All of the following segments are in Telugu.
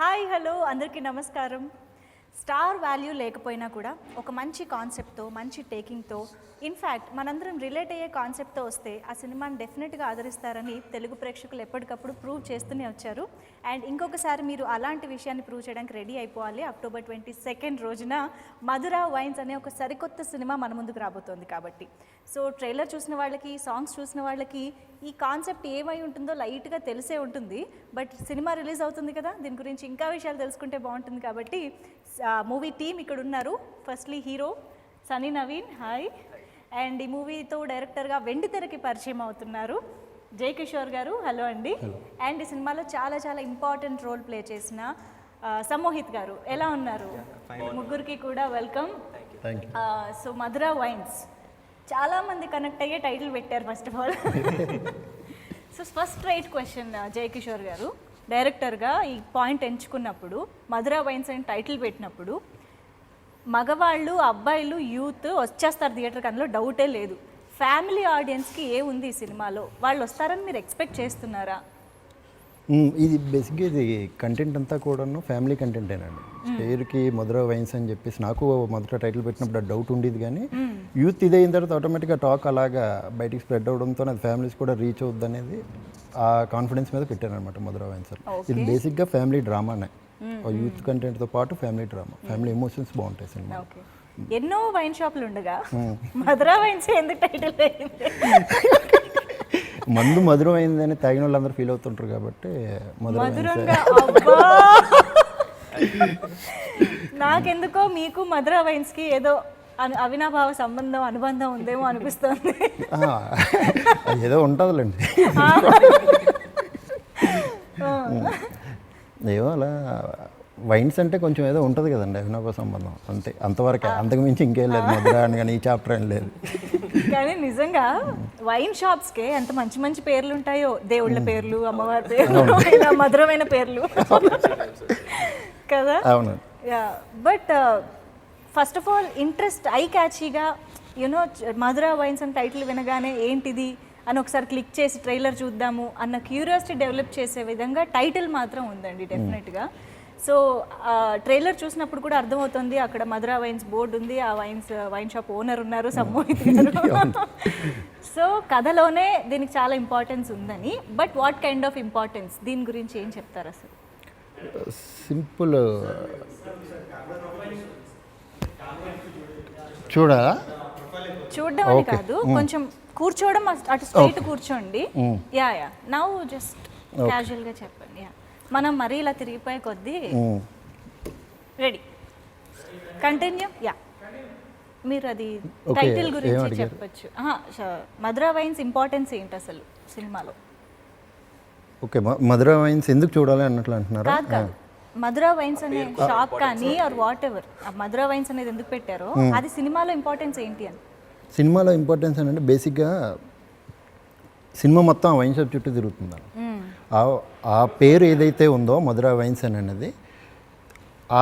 హాయ్ హలో అందరికీ నమస్కారం. స్టార్ వాల్యూ లేకపోయినా కూడా ఒక మంచి కాన్సెప్ట్తో మంచి టేకింగ్తో ఇన్ఫ్యాక్ట్ మనందరం రిలేట్ అయ్యే కాన్సెప్ట్తో వస్తే ఆ సినిమాని డెఫినెట్గా ఆదరిస్తారని తెలుగు ప్రేక్షకులు ఎప్పటికప్పుడు ప్రూవ్ చేస్తూనే వచ్చారు. అండ్ ఇంకొకసారి మీరు అలాంటి విషయాన్ని ప్రూవ్ చేయడానికి రెడీ అయిపోవాలి. అక్టోబర్ 22 రోజున మధురా వైన్స్ అనే ఒక సరికొత్త సినిమా మన ముందుకు రాబోతోంది కాబట్టి సో ట్రైలర్ చూసిన వాళ్ళకి సాంగ్స్ చూసిన వాళ్ళకి ఈ కాన్సెప్ట్ ఏమై ఉంటుందో లైట్గా తెలిసే ఉంటుంది. బట్ సినిమా రిలీజ్ అవుతుంది కదా, దీని గురించి ఇంకా విషయాలు తెలుసుకుంటే బాగుంటుంది. కాబట్టి మూవీ టీమ్ ఇక్కడ ఉన్నారు. Firstly hero Sunny Naveen, hi. And ఈ మూవీతో డైరెక్టర్గా వెండి తెరకి పరిచయం అవుతున్నారు జై కిషోర్ గారు, హలో అండి. అండ్ ఈ సినిమాలో చాలా చాలా ఇంపార్టెంట్ రోల్ ప్లే చేసిన సమ్మోహిత్ గారు, ఎలా ఉన్నారు? ముగ్గురికి కూడా వెల్కమ్. సో మధురా వైన్స్ చాలామంది కనెక్ట్ అయ్యే టైటిల్ పెట్టారు first of all. So first right question జై కిషోర్ గారు, డైరెక్టర్గా ఈ పాయింట్ ఎంచుకున్నప్పుడు మధురా వైన్స్ అని టైటిల్ పెట్టినప్పుడు మగవాళ్ళు అబ్బాయిలు యూత్ వచ్చేస్తారు థియేటర్కి, అందులో డౌటే లేదు. ఫ్యామిలీ ఆడియన్స్కి ఏ ఉంది ఈ సినిమాలో, వాళ్ళు వస్తారని మీరు ఎక్స్పెక్ట్ చేస్తున్నారా? ఇది బేసిక్గా ఇది కంటెంట్ అంతా కూడాను ఫ్యామిలీ కంటెంటేనండి. పేరుకి మధురా వైన్స్ అని చెప్పేసి నాకు మొదట టైటిల్ పెట్టినప్పుడు డౌట్ ఉండేది, కానీ యూత్ ఇది అయిన తర్వాత ఆటోమేటిక్గా టాక్ అలాగా బయటికి స్ప్రెడ్ అవడంతో అది ఫ్యామిలీస్ కూడా రీచ్ అవుద్ది అనేది ఆ కాన్ఫిడెన్స్ మీద పెట్టాను అనమాట మధురా వైన్స్. ఇది బేసిక్గా ఫ్యామిలీ డ్రామానే, యూత్ కంటెంట్తో పాటు ఫ్యామిలీ డ్రామా, ఫ్యామిలీ ఎమోషన్స్ బాగుంటాయి సినిమా. ఎన్నో వైన్ షాపులు ఉండగా మధురా వైన్స్ ఎందుకు టైటిల్ అయింది? మందు మధురం అయిందని తాగిన వాళ్ళందరూ ఫీల్ అవుతుంటారు కాబట్టి నాకెందుకో మీకు మధురా వైన్స్కి ఏదో అవినాభావ సంబంధం అనుబంధం ఉందేమో అనిపిస్తుంది. ఏదో ఉంటుందిలేండి, ఏమో అలా వైన్స్ అంటే కొంచెం ఏదో ఉంటుంది కదండి అవినాభావ సంబంధం, అంతే, అంతవరకే, అంతకు మించి ఇంకేం లేదు. మధురా అని కానీ ఈ చాప్టర్ ఏం లేదు. కానీ నిజంగా వైన్ షాప్స్కే ఎంత మంచి మంచి పేర్లు ఉంటాయో, దేవుళ్ళ పేర్లు, అమ్మవారి పేర్లు, ఇలా మధురమైన పేర్లు కదా. అవును. But first of all interest I క్యాచీగా యూనో మధురా వైన్స్ అని టైటిల్ వినగానే ఏంటిది అని ఒకసారి క్లిక్ చేసి ట్రైలర్ చూద్దాము అన్న క్యూరియాసిటీ డెవలప్ చేసే విధంగా టైటిల్ మాత్రం ఉందండి డెఫినెట్గా. సో ట్రైలర్ చూసినప్పుడు కూడా అర్థమవుతుంది, అక్కడ మధురా వైన్స్ బోర్డు ఉంది, ఆ వైన్ షాప్ ఓనర్ ఉన్నారు సమ్మోహిత్ గారు. సో కథలోనే దీనికి చాలా ఇంపార్టెన్స్ ఉందని. But what kind of importance, దీని గురించి ఏం చెప్తారు అసలు? సింపుల్, చూడడం అని కాదు, కొంచెం కూర్చోవడం, అటు స్ట్రైట్ కూర్చోండి. యా నౌ జస్ట్ క్యాజువల్గా చెప్పండి. యా మనం మరీ ఇలా తిరిగిపోయే కొద్దీ రెడీ కంటిన్యూ. యా మీరు అది టైటిల్ గురించి చెప్పచ్చు. మధురా వైన్స్ ఇంపార్టెన్స్ ఏంటి అసలు సినిమాలో? ఓకే, మధురా వైన్స్ ఎందుకు చూడాలి అన్నట్లు అంటున్నారా? కాదు, మధురా వైన్స్ అనే షాప్ కానీ or whatever, Madhura wines అనేది ఎందుకు పెట్టారో అది సినిమాలో ఇంపార్టెన్స్ ఏంటి అని. సినిమాలో ఇంపార్టెన్స్ అంటే బేసిక్గా సినిమా మొత్తం ఆ వైన్ షాప్ చుట్టూ తిరుగుతుంది. ఆ పేరు ఏదైతే ఉందో మధురా వైన్స్ అనేది,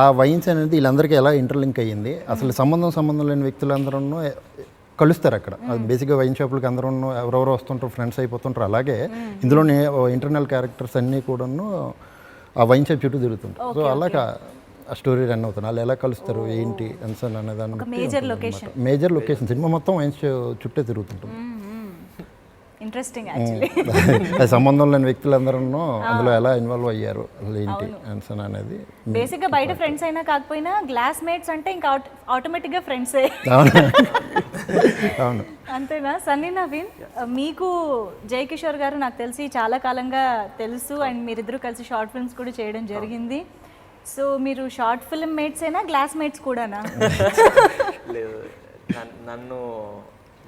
ఆ వైన్స్ అనేది వీళ్ళందరికీ ఎలా ఇంటర్లింక్ అయ్యింది, అసలు సంబంధం లేని వ్యక్తులందరూ కలుస్తారు అక్కడ. అది బేసిక్గా వైన్ షాపులకి అందరూ ఎవరెవరో వస్తుంటారు, ఫ్రెండ్స్ అయిపోతుంటారు. అలాగే ఇందులోనే ఇంటర్నల్ క్యారెక్టర్స్ అన్నీ కూడాను ఆ వైన్ షాప్ చుట్టూ తిరుగుతుంటారు. సో అలాగా ఆ స్టోరీ రన్ అవుతుంది. వాళ్ళు ఎలా కలుస్తారు ఏంటి అన్సన్ అనే దాన్ని మేజర్ లొకేషన్ సినిమా మొత్తం వైన్ చుట్టే తిరుగుతుంటుంది. Interesting actually. సంబంధం లేని వ్యక్తులందరూ అందులో ఎలా ఇన్వాల్వ్ అయ్యారు, అసలు ఏంటి అన్సన్ అనేది. బేసిక్గా బయట ఫ్రెండ్స్ అయినా కాకపోయినా గ్లాస్ మేట్స్ అంటే ఇంకా ఆటోమేటిక్గా ఫ్రెండ్సే. అవును, అంతేనా? సన్నీ నవీన్, మీకు జై కిషోర్ గారు నాకు తెలిసి చాలా కాలంగా తెలుసు, అండ్ మీరిద్దరూ కలిసి షార్ట్ ఫిల్మ్స్ కూడా చేయడం జరిగింది. సో మీరు షార్ట్ ఫిల్మ్ మేట్స్ అయినా గ్లాస్ మేట్స్ కూడానా? లేదు, నన్ను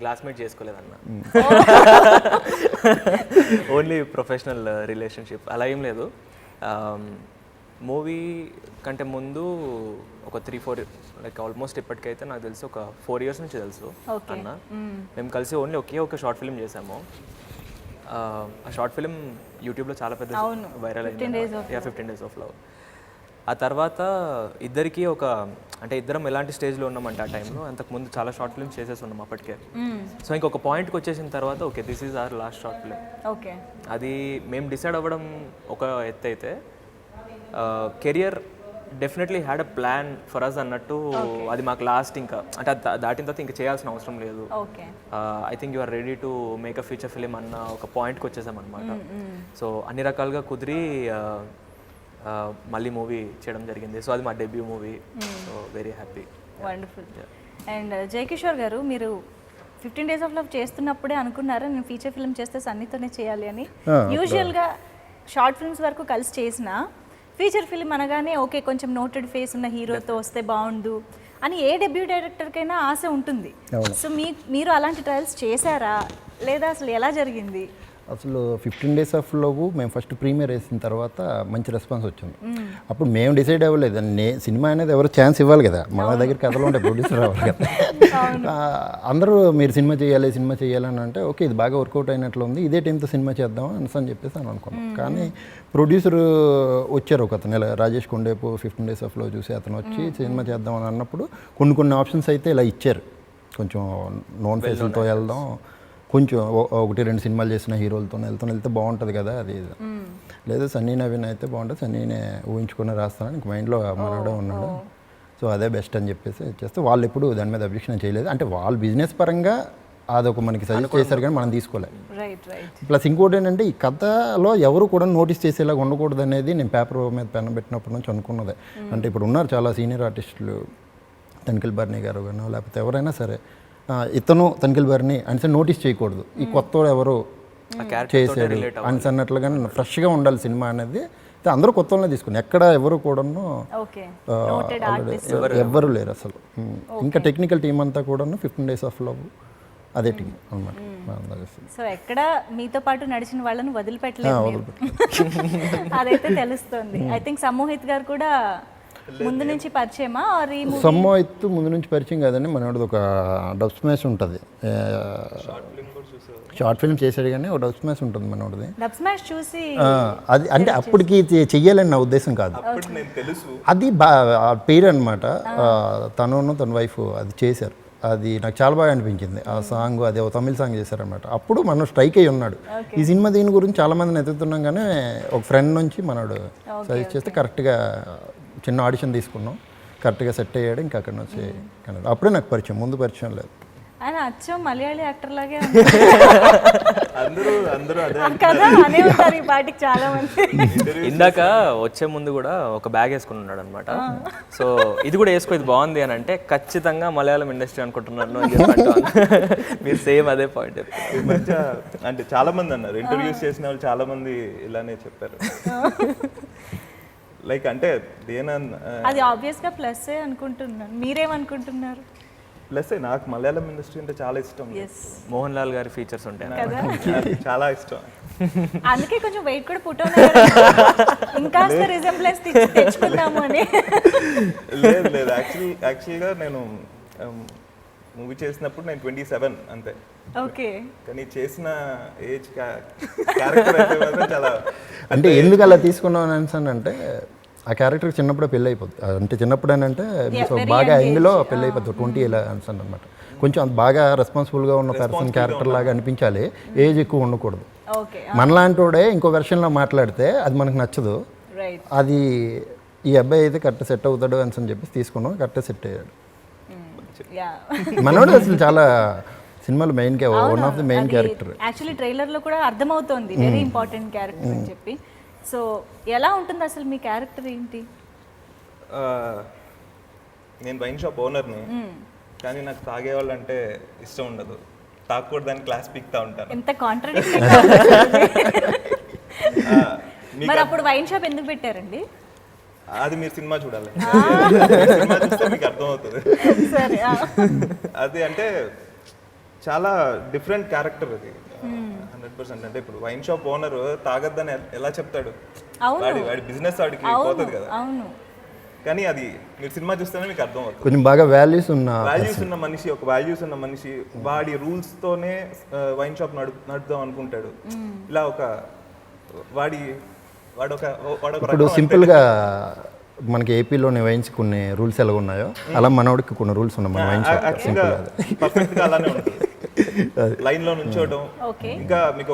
క్లాస్మేట్ చేసుకోలేదన్న, ఓన్లీ ప్రొఫెషనల్ రిలేషన్షిప్, అలా ఏం లేదు. మూవీ కంటే ముందు ఒక 3-4 లైక్ ఆల్మోస్ట్ ఇప్పటికైతే నాకు తెలిసి ఒక 4 years నుంచి తెలుసు అన్న. మేము కలిసి ఓన్లీ ఒక షార్ట్ ఫిల్మ్ చేసాము. ఆ షార్ట్ ఫిల్మ్ యూట్యూబ్లో చాలా పెద్ద వైరల్ అయింది, 15 Days of Love. ఆ తర్వాత ఇద్దరికి అంటే ఇద్దరం ఎలాంటి స్టేజ్లో ఉన్నామంటే ఆ టైంలో అంతకుముందు చాలా షార్ట్ ఫిల్మ్స్ చేసేసి ఉన్నాం అప్పటికే. సో ఇంకొక పాయింట్కి వచ్చేసిన తర్వాత okay this is our last short film. Okay, అది మేము డిసైడ్ అవ్వడం ఒక ఎత్తు అయితే career definitely had a plan for us అన్నట్టు అది మాకు లాస్ట్ ఇంకా అంటే దాటిన తర్వాత ఇంకా చేయాల్సిన అవసరం లేదు. Okay, I think you are ready to make a future film అన్న ఒక పాయింట్కి వచ్చేసాం అనమాట. సో అన్ని రకాలుగా కుదిరి మళ్ళీ మూవీ చేయడం జరిగింది. సో అది మా debut movie. So very happy. Wonderful. And Jayakishore గారు, మీరు 15 Days of Love చేస్తున్నప్పుడే అనుకున్నారా నేను ఫీచర్ ఫిల్మ్ చేస్తే సన్నీతోనే చేయాలి అని? యూజువల్గా షార్ట్ ఫిల్మ్స్ వరకు కలిసి చేసిన ఫీచర్ ఫిల్మ్ అనగానే ఓకే కొంచెం నోటెడ్ ఫేస్ ఉన్న హీరోతో వస్తే బాగుండు అని ఏ డెబ్యూ డైరెక్టర్కైనా ఆశ ఉంటుంది. సో మీరు అలాంటి ట్రయల్స్ చేశారా లేదా అసలు ఎలా జరిగింది? అసలు 15 Days of Love మేము ఫస్ట్ ప్రీమియర్ వేసిన తర్వాత మంచి రెస్పాన్స్ వచ్చింది. అప్పుడు మేము డిసైడ్ అవ్వలేదు, సినిమా అనేది ఎవరు ఛాన్స్ ఇవ్వాలి కదా, మా దగ్గర కథలు ఉంటే ప్రొడ్యూసర్ అవ్వాలి కదా. అందరూ మీరు సినిమా చేయాలని అంటే ఓకే ఇది బాగా వర్కౌట్ అయినట్లు ఉంది, ఇదే టైంతో సినిమా చేద్దాం అని చెప్పేసి అని అనుకున్నాం. కానీ ప్రొడ్యూసర్ వచ్చారు ఒక అతను, రాజేష్ కొండేపు 15 Days of Love చూసి అతను వచ్చి సినిమా చేద్దాం అని అన్నప్పుడు కొన్ని ఆప్షన్స్ అయితే ఇలా ఇచ్చారు. కొంచెం నోన్ ఫేసులతో వెళ్దాం, కొంచెం 1-2 సినిమాలు చేసిన హీరోలతో వెళ్తే బాగుంటుంది కదా, అది లేదా సన్నీ నవీన్ అయితే బాగుంటుంది, సన్నీనే ఊహించుకుని రాస్తానని ఇంక మైండ్లో మనోడే ఉన్నాడు. సో అదే బెస్ట్ అని చెప్పేసి చేస్తే వాళ్ళు ఎప్పుడు దాని మీద అబ్జెక్షన్ చేయలేదు. అంటే వాళ్ళు బిజినెస్ పరంగా అదొక మనకి సజెస్ట్ చేశారు కానీ మనం తీసుకోలేదు. ప్లస్ ఇంకోటి ఏంటంటే ఈ కథలో ఎవరు కూడా నోటీస్ చేసేలాగా ఉండకూడదు అనేది నేను పేపర్ మీద పెన్ పెట్టినప్పటి నుంచి అనుకున్నదే. అంటే ఇప్పుడు ఉన్నారు చాలా సీనియర్ ఆర్టిస్టులు, తనిఖీల్ బర్నీ గారు కానీ లేకపోతే ఎవరైనా సరే ఇతను తనిఖీల్ బర్నీ అంటే నోటీస్ చేయకూడదు, ఈ కొత్త ఎవరు చేశాడు అని అన్నట్లుగా ఫ్రెష్గా ఉండాలి సినిమా అనేది. అందరూ కొత్త వాళ్ళనే తీసుకుని ఎక్కడ ఎవరు కూడాను ఎవ్వరు లేరు అసలు. ఇంకా టెక్నికల్ టీం అంతా కూడాను 15 Days of Love అదే టీం అనమాట. సో ఎక్కడ మీతో పాటు నడిచిన వాళ్ళని వదిలిపెట్టలేదు, అదైతే తెలుస్తుంది. ఐ థింక్ సమ్మోహిత్ గారు కూడా ముందు నుంచి పరిచయమా? సమ్మోహిత్ ముందు నుంచి పరిచయం కాదండి, మనోడిది ఒక డబ్ స్మాష్ ఉంటుంది, షార్ట్ ఫిల్మ్ చేశాడు కానీ ఒక డబ్ స్మాష్ ఉంటుంది మనోడిది. డబ్ స్మాష్ చూసి అది అంటే అప్పటికి చెయ్యాలని నా ఉద్దేశం కాదు, అది పేరు అనమాట. తన వైఫ్ అది చేశారు, అది నాకు చాలా బాగా అనిపించింది ఆ సాంగ్. అది ఒక తమిళ సాంగ్ చేశారనమాట. అప్పుడు మనం స్ట్రైక్ అయ్యి ఉన్నాడు ఈ సినిమా. దీని గురించి చాలా మందిని ఎత్తుతున్నాం కానీ ఒక ఫ్రెండ్ నుంచి మనోడు సజెస్ట్ చేస్తే కరెక్ట్గా చిన్న ఆడిషన్ తీసుకున్నాం, కరెక్ట్గా సెట్ అయ్యాడు. ఇంకా అక్కడ నుంచి అప్పుడే నాకు పరిచయం, ముందు పరిచయం లేదు. ఆయన అచ్చం మలయాళీ యాక్టర్ లాగే చాలా మంది. ఇందాక వచ్చే ముందు కూడా ఒక బ్యాగ్ వేసుకుని ఉన్నాడు అనమాట. సో ఇది కూడా వేసుకో, ఇది బాగుంది అని అంటే ఖచ్చితంగా మలయాళం ఇండస్ట్రీ అనుకుంటున్నాను అని చెప్పి మీరు సేమ్ అదే పాయింట్ ఈ మధ్య అంటే చాలా మంది అన్నారు, ఇంటర్వ్యూస్ చేసిన వాళ్ళు చాలా మంది ఇలానే చెప్పారు. లైక్ అంటే అది ఆబ్వియస్ గా ప్లస్ అనుకుంటున్నాను, మీరేమనుకుంటున్నారు? ప్లస్ నాకు మలయాళం ఇండస్ట్రీ అంటే చాలా ఇష్టం. మోహన్ లాల్ గారి ఫీచర్స్ ఉంటాయి, చాలా ఇష్టం. అందుకే కొంచెం వెయిట్ కూడా పుట్ ఇంకా రిజెంబ్లెన్స్ తెచ్చుకుందాము అని. లేదు యాక్చువల్గా నేను మూవీ చేసినప్పుడు నేను 27 అంతే. ఓకే, కానీ చేసిన ఏజ్ క్యారెక్టర్ అయితే మాత్రం చాలా. అంటే ఎందుకు అలా తీసుకున్నాను అంటే ఆ క్యారెక్టర్ చిన్నప్పుడే పెళ్ళి అయిపోద్ది. అంటే చిన్నప్పుడు అని అంటే బాగా ఇందులో పెళ్ళి అయిపోతుంది 20 ఇలా అనిసాను అనమాట. కొంచెం బాగా రెస్పాన్సిబుల్గా ఉన్న పర్సన్ క్యారెక్టర్ లాగా అనిపించాలి, ఏజ్ ఎక్కువ ఉండకూడదు. మనలాంటి వాడే ఇంకో వెర్షన్లో మాట్లాడితే అది మనకు నచ్చదు. అది ఈ అబ్బాయి అయితే కరెక్ట్ సెట్ అవుతాడు అని చెప్పేసి తీసుకున్నాం, కరెక్ట్ సెట్ అయ్యాడు. మనోడు అసలు చాలా సినిమాలో main one of the main character. Actually ట్రైలర్లో కూడా అర్థమవుతోంది వెరీ ఇంపార్టెంట్ క్యారెక్టర్ అని చెప్పి. సో ఎలా ఉంటుంది అసలు మీ క్యారెక్టర్ ఏంటి? నేను వైన్ షాప్ ఓనర్ని, కానీ నాకు తాగేవాళ్ళు అంటే ఇష్టం ఉండదు. తాగకూడదు దాన్ని క్లాస్ పీక్తా ఉంటాను. ఎంత కాంట్రాడిక్టింగ్. మరి అప్పుడు వైన్ షాప్ ఎందుకు పెట్టారండి? అది మీరు సినిమా చూడాలి, సినిమా చూస్తే మీకు అర్థమవుతుంది. అది అంటే చాలా డిఫరెంట్ క్యారెక్టర్ అది 100%. అంటే ఇప్పుడు వైన్ షాప్ ఓనర్ తాగద్దని ఎలా చెప్తాడు? వాడి బిజినెస్ వాడికి పోతుంది కదా. కానీ అది మీరు సినిమా చూస్తేనే మీకు అర్థం అవుతుంది. కొంచెం బాగా వాల్యూస్ ఉన్న మనిషి, ఒక వాల్యూస్ ఉన్న మనిషి వాడి రూల్స్ తోనే వైన్ షాప్ నడుపుదాం అనుకుంటాడు. ఇలా ఒక ఇప్పుడు సింపుల్గా మనకి ఏపీలోని వైన్స్ కొన్ని రూల్స్ ఎలా ఉన్నాయో అలా మనోడికి కొన్ని రూల్స్ ఉన్నాయి మన వైన్ షాప్. పర్ఫెక్ట్గా అలానే ఉంటుంది. లైన్లో నుంచోవడం. ఇంకా మీకు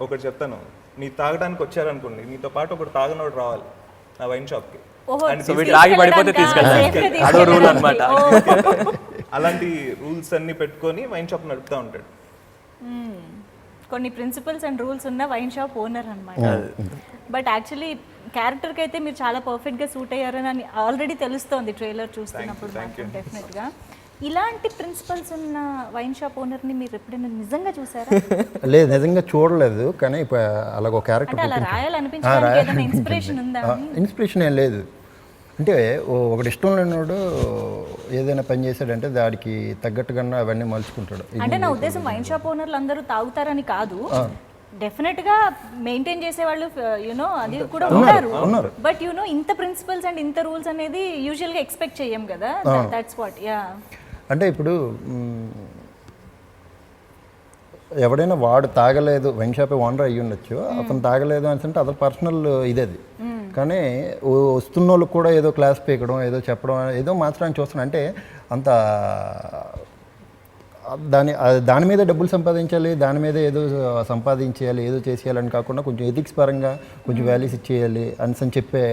ఒకటి చెప్తాను, మీరు తాగడానికి వచ్చారనుకోండి, మీతో పాటు ఒకటి తాగనోడు రావాలి. నా వైన్ షాప్కి. ఓహో, సో వీటి రాగి పడిపోతే తీసుకెళ్తాను, అదో రూల్ అనమాట. అలాంటి రూల్స్ అన్ని పెట్టుకొని వైన్ షాప్ నడుపుతూ ఉంటాడు. కొన్ని ప్రిన్సిపల్స్ అండ్ రూల్స్ ఉన్న వైన్ షాప్ ఓనర్ అనమాట. బట్ యాక్చువల్లీ క్యారెక్టర్కి అయితే మీరు చాలా పర్ఫెక్ట్గా సూట్ అయ్యారని ఆల్రెడీ తెలుస్తోంది ట్రైలర్ చూస్తున్నప్పుడు మాత్రం డెఫినెట్గా. ఇలాంటి ప్రిన్సిపల్స్ ఉన్న వైన్ షాప్ ఓనర్ని మీరు ఎప్పుడైనా నిజంగా చూసారా? లేదు, నిజంగా చూడలేదు. కానీ ఇప్పుడు అలాగ ఒక క్యారెక్టర్ అంటే అలా రాయాలనిపించడానికి ఏదైనా ఇన్స్పిరేషన్ ఉందా? ఇన్స్పిరేషన్ ఏం లేదు. అంటే ఒకటి ఇష్టం లేనివాడు ఏదైనా పని చేశాడంటే దానికి తగ్గట్టుగా అవన్నీ మలుచుకుంటాడు. అంటే నా ఉద్దేశం వైన్ షాప్ ఓనర్లు అందరూ తాగుతారని కాదు, డెఫినెట్ గా మెయింటైన్ చేసేవాళ్ళు యూనో అది కూడా ఉన్నారు. బట్ యూనో ఇంత ప్రిన్సిపల్స్ అండ్ ఇంత రూల్స్ అనేది యూజువల్ గా ఎక్స్పెక్ట్ చేయం కదా. That's what. యా, అంటే ఇప్పుడు ఎవడైనా వాడు తాగలేదు, వైన్ షాప్ ఓనర్ అయ్యి ఉండొచ్చు, అతను తాగలేదు అని అంటే అతని పర్సనల్ ఇదేది. కానీ వస్తున్న వాళ్ళకి కూడా ఏదో క్లాస్ పీకడం, ఏదో చెప్పడం, ఏదో మార్చడానికి చూస్తున్నాను. అంటే అంత దాని మీద డబ్బులు సంపాదించాలి, దాని మీద ఏదో సంపాదించేయాలి, ఏదో చేసేయాలని కాకుండా కొంచెం ఎథిక్స్ పరంగా కొంచెం వాల్యూస్ ఇచ్చేయాలి అని చెప్పే